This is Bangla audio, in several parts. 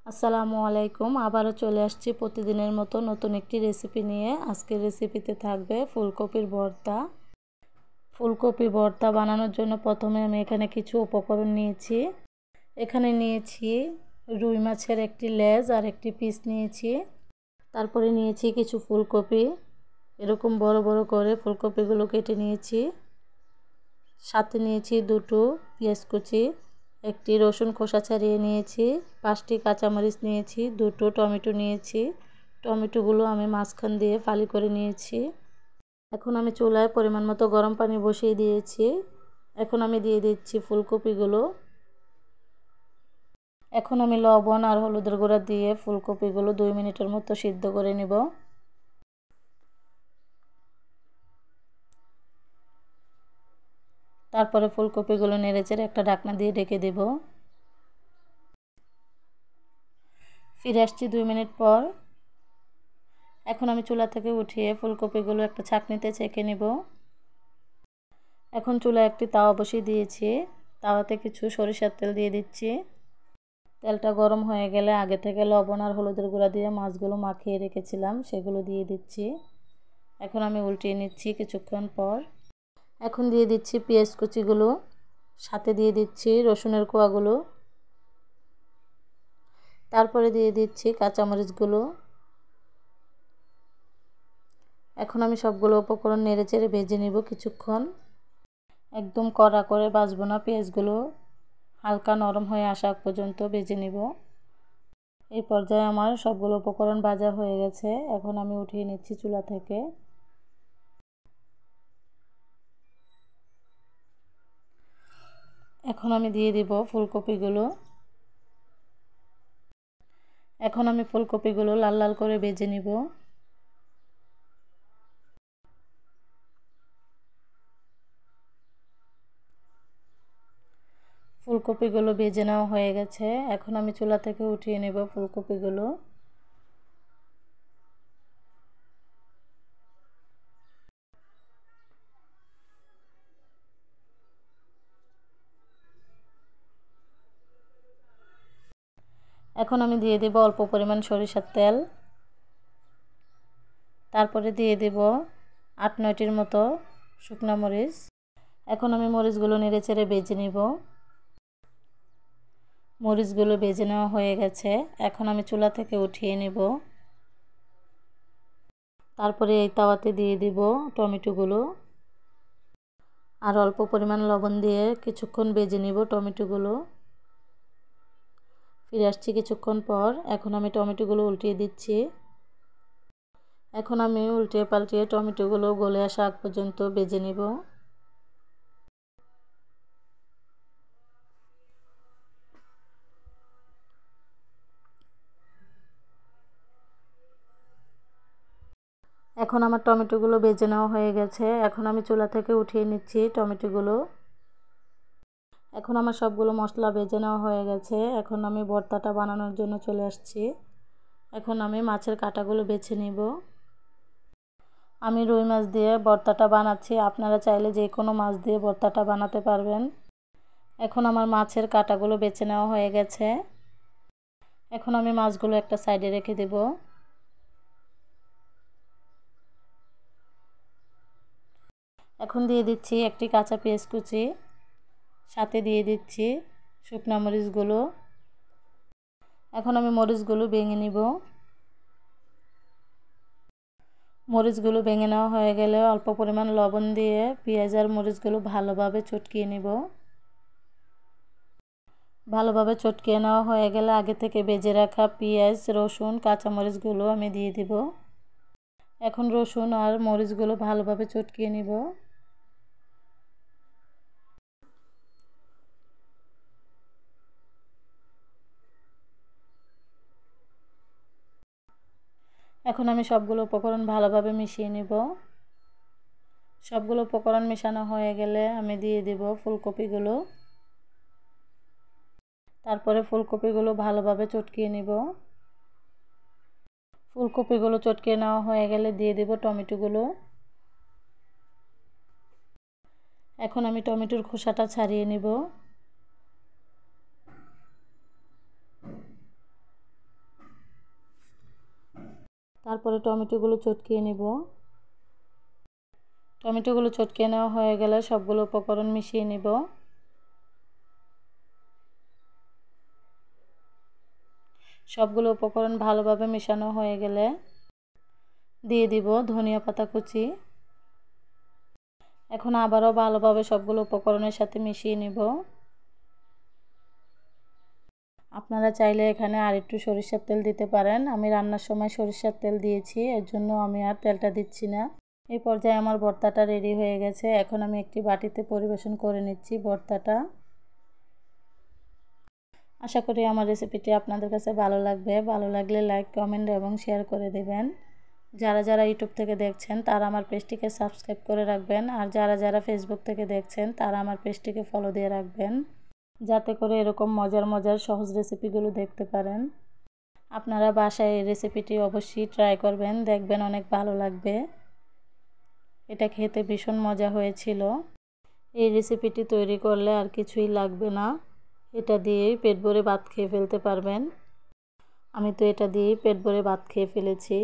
আসসালামু আলাইকুম। আবারও চলে আসছি প্রতিদিনের মতো নতুন একটি রেসিপি নিয়ে। আজকের রেসিপিতে থাকবে ফুলকপির ভর্তা। ফুলকপি ভর্তা বানানোর জন্য প্রথমে আমি এখানে কিছু উপকরণ নিয়েছি। এখানে নিয়েছি রুই মাছের একটি লেজ আর একটি পিস নিয়েছি। তারপরে নিয়েছি কিছু ফুলকপি, এরকম বড় বড় করে ফুলকপিগুলো কেটে নিয়েছি। সাথে নিয়েছি দুটো পেঁয়াজ কুচি, একটি রসুন খোসা ছাড়িয়ে নিয়েছি, 5টি কাঁচামরিচ নিয়েছি, দুটো টমেটো নিয়েছি। টমেটোগুলো আমি মাঝখান দিয়ে ফালি করে নিয়েছি। এখন আমি চুলায় পরিমাণ মতো গরম পানি বসিয়ে দিয়েছি। এখন আমি দিয়ে দিচ্ছি ফুলকপিগুলো। এখন আমি লবণ আর হলুদের গুঁড়া দিয়ে ফুলকপিগুলো 2 মিনিটের মতো সিদ্ধ করে নেব। তারপরে ফুলকপিগুলো নেড়েচেড়ে একটা ঢাকনা দিয়ে ঢেকে দেব। ফিরে আসছি 2 মিনিট পর। এখন আমি চুলা থেকে উঠিয়ে ফুলকপিগুলো একটা ছাঁকনিতে ছেঁকে নেব। এখন চুলায় একটি তাওয়া বসিয়ে দিয়েছি। তাওয়াতে কিছু সরিষার তেল দিয়ে দিচ্ছি। তেলটা গরম হয়ে গেলে আগে থেকে লবণ আর হলুদের গুঁড়া দিয়ে মাছগুলো মাখিয়ে রেখেছিলাম সেগুলো দিয়ে দিচ্ছি। এখন আমি উল্টিয়ে নিচ্ছি কিছুক্ষণ পর। এখন দিয়ে দিচ্ছি পেঁয়াজ কুচিগুলো, সাথে দিয়ে দিচ্ছি রসুনের কোয়াগুলো, তারপরে দিয়ে দিচ্ছি কাঁচামরিচগুলো। এখন আমি সবগুলো উপকরণ নেড়েচেড়ে ভেজে নিব কিছুক্ষণ। একদম কড়া করে ভাজবো না, পেঁয়াজগুলো হালকা নরম হয়ে আসা পর্যন্ত ভেজে নিব। এই পর্যায়ে আমার সবগুলো উপকরণ ভাজা হয়ে গেছে। এখন আমি উঠিয়ে নিচ্ছি চুলা থেকে। এখন আমি দিয়ে দিব ফুলকপিগুলো। এখন আমি ফুলকপিগুলো লাল লাল করে ভেজে নিব। ফুলকপিগুলো ভেজে নেওয়া হয়ে গেছে। এখন আমি চুলা থেকে উঠিয়ে নেব ফুলকপিগুলো। এখন আমি দিয়ে দেব অল্প পরিমাণ সরিষার তেল। তারপরে দিয়ে দেব 8-9টির মতো শুকনা মরিচ। এখন আমি মরিচগুলো নেড়েচেড়ে ভেজে নেব। মরিচগুলো ভেজে নেওয়া হয়ে গেছে। এখন আমি চুলা থেকে উঠিয়ে নেব। তারপরে এই তাওয়াতে দিয়ে দিব টমেটোগুলো আর অল্প পরিমাণ লবণ দিয়ে কিছুক্ষণ ভেজে নিব টমেটোগুলো। ফিরে আসছি কিছুক্ষণ পর। এখন আমি টমেটোগুলো উল্টিয়ে দিচ্ছি। এখন আমি উল্টিয়ে পাল্টিয়ে টমেটোগুলো গলে আসা আগ পর্যন্ত ভেজে নিব। এখন আমার টমেটোগুলো ভেজে নেওয়া হয়ে গেছে। এখন আমি চুলা থেকে উঠিয়ে নিচ্ছি টমেটোগুলো। এখন আমার সবগুলো মশলা ভেজে নেওয়া হয়ে গেছে। এখন আমি ভর্তাটা বানানোর জন্য চলে আসছি। এখন আমি মাছের কাঁটাগুলো বেছে নিব। আমি রুই মাছ দিয়ে ভর্তাটা বানাচ্ছি, আপনারা চাইলে যে কোনো মাছ দিয়ে ভর্তাটা বানাতে পারবেন। এখন আমার মাছের কাঁটাগুলো বেছে নেওয়া হয়ে গেছে। এখন আমি মাছগুলো একটা সাইডে রেখে দেব। এখন দিয়ে দিচ্ছি একটি কাঁচা পেঁয়াজ কুচি, সাথে দিয়ে দিচ্ছি শুকনা মরিচগুলো। এখন আমি মরিচগুলো ভেঙে নিব। মরিচগুলো ভেঙে নেওয়া হয়ে গেলে অল্প পরিমাণ লবণ দিয়ে পেঁয়াজ আর মরিচগুলো ভালোভাবে চটকিয়ে নিব। ভালোভাবে চটকিয়ে নেওয়া হয়ে গেলে আগে থেকে ভেজে রাখা পেঁয়াজ, রসুন, কাঁচামরিচগুলো আমি দিয়ে দিব। এখন রসুন আর মরিচগুলো ভালোভাবে চটকিয়ে নিব। এখন আমি সবগুলো উপকরণ ভালোভাবে মিশিয়ে নিব। সবগুলো উপকরণ মেশানো হয়ে গেলে আমি দিয়ে দেব ফুলকপিগুলো। তারপরে ফুলকপিগুলো ভালোভাবে চটকিয়ে নিব। ফুলকপিগুলো চটকিয়ে নেওয়া হয়ে গেলে দিয়ে দেব টমেটোগুলো। এখন আমি টমেটোর খোসাটা ছাড়িয়ে নিব। তারপরে টমেটোগুলো চটকিয়ে নিব। টমেটোগুলো চটকিয়ে নেওয়া হয়ে গেলে সবগুলো উপকরণ মিশিয়ে নিব। সবগুলো উপকরণ ভালোভাবে মেশানো হয়ে গেলে দিয়ে দিব ধনিয়া পাতা কুচি। এখন আবারও ভালোভাবে সবগুলো উপকরণের সাথে মিশিয়ে নিব। আপনারা চাইলে এখানে আর একটু সরিষার তেল দিতে পারেন। আমি রান্নার সময় সরিষার তেল দিয়েছি, এর জন্য আমি আর তেলটা দিচ্ছি না। এই পর্যায়ে আমার ভর্তাটা রেডি হয়ে গেছে। এখন আমি একটি বাটিতে পরিবেশন করে নিচ্ছি ভর্তাটা। আশা করি আমার রেসিপিটি আপনাদের কাছে ভালো লাগবে। ভালো লাগলে লাইক, কমেন্ট এবং শেয়ার করে দেবেন। যারা যারা ইউটিউব থেকে দেখছেন তারা আমার পেজটিকে সাবস্ক্রাইব করে রাখবেন, আর যারা যারা ফেসবুক থেকে দেখছেন তারা আমার পেজটিকে ফলো দিয়ে রাখবেন, যাতে করে এরকম মজার মজার সহজ রেসিপিগুলো দেখতে পারেন। আপনারা বাসায় এই রেসিপিটি অবশ্যই ট্রাই করবেন, দেখবেন অনেক ভালো লাগবে। এটা খেতে ভীষণ মজা হয়েছিল। এই রেসিপিটি তৈরি করলে আর কিছুই লাগবে না, এটা দিয়েই পেট ভরে ভাত খেয়ে ফেলতে পারবেন। আমি তো এটা দিয়েই পেট ভরে ভাত খেয়ে ফেলেছি।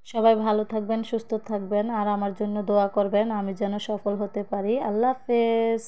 সবাই ভালো থাকবেন, সুস্থ থাকবেন, আর আমার জন্য দোয়া করবেন আমি যেন সফল হতে পারি। আল্লাহ হাফেজ।